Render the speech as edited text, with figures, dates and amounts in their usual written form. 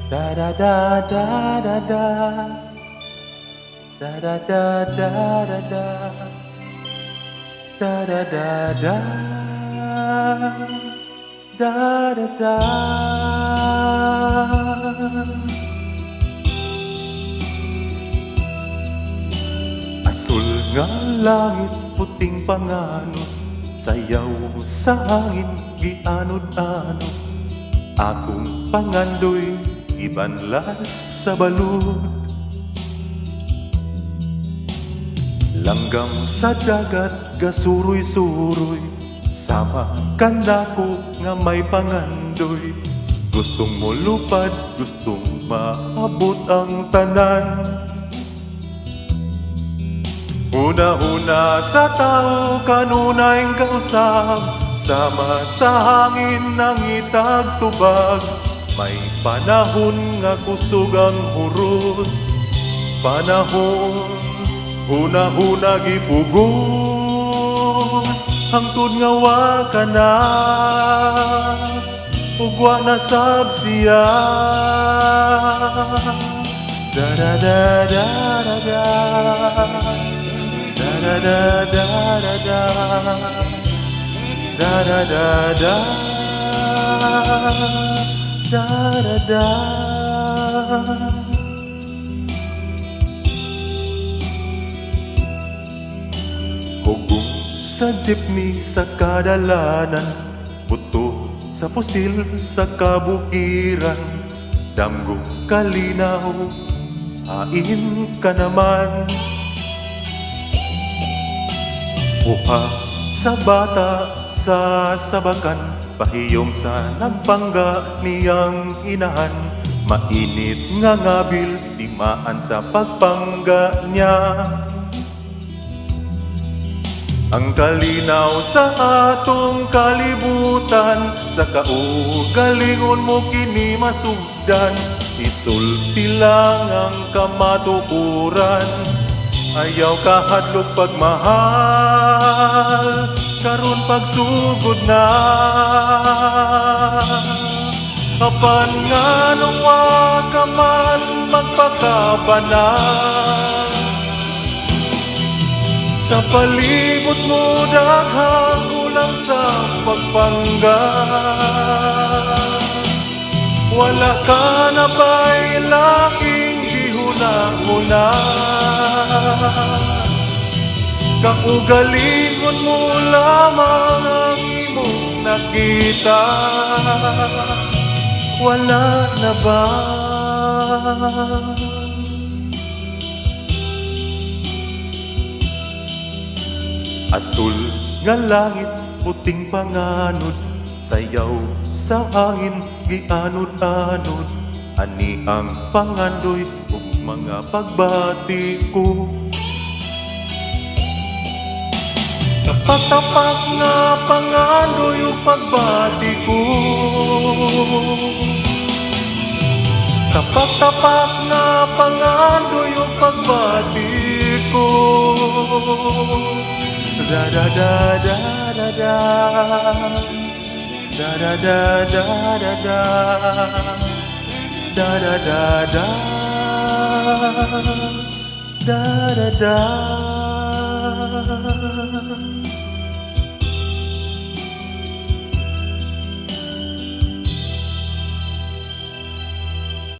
Da da da da da da da da da da da da da da da da da da da. Asul nga langit, puting panganod, sayaw sa hangin, gianod-anod. Akong pangandoy, ibanlas sa balud. Langgam sa dagat, gasuroy-suroy, sama ka nako nga may pangandoy. Gustong mo lupad, gustong maabot ang tanan. Una-una sa tao, kanunay kausap, sama sa hangin ng itagtubag. May panahon nga kusog ang huros, panahon huna-huna gipugos. Hangtod nga wa ka na, ugwa na sab siya. Da-da-da-da-da-da, da-da-da-da-da-da, da-da-da-da, da-da-da. Hugong sa jeepney sa kadalanan, buto sa pusil sa kabukiran. Damgo kalinaw, hain ka naman. Uha sa bata sa sabakan, pahiyom sa nagpangga niyang inahan. Mainit nga ngabil, timaan sa pagpangga niya. Ang kalinaw sa atong kalibutan, sa kaugalingon mo kini masugdan. Isulti lang ang kamatukuran, ayaw kahadlok pagmahal, karon pagsugod na. Apan nga nung wa ka man magpakabanan, sa palibot mo daghang kulang sa pagpangga. Wala ka na ba'y laking gihuna-huna, kaugalingon mo lamang ang imong nakita. Wala na ba? Asul nga langit, puting panganod, sayaw sa hangin, gianod-anod. Ani ang pangandoy ug mga pagbati ko. Tapak-tapak nga pangandoy ug pagbati ko. Tapak-tapak nga pangandoy ug pagbati ko. Da-da-da-da-da-da, da-da-da-da-da-da, da-da-da-da, da-da-da.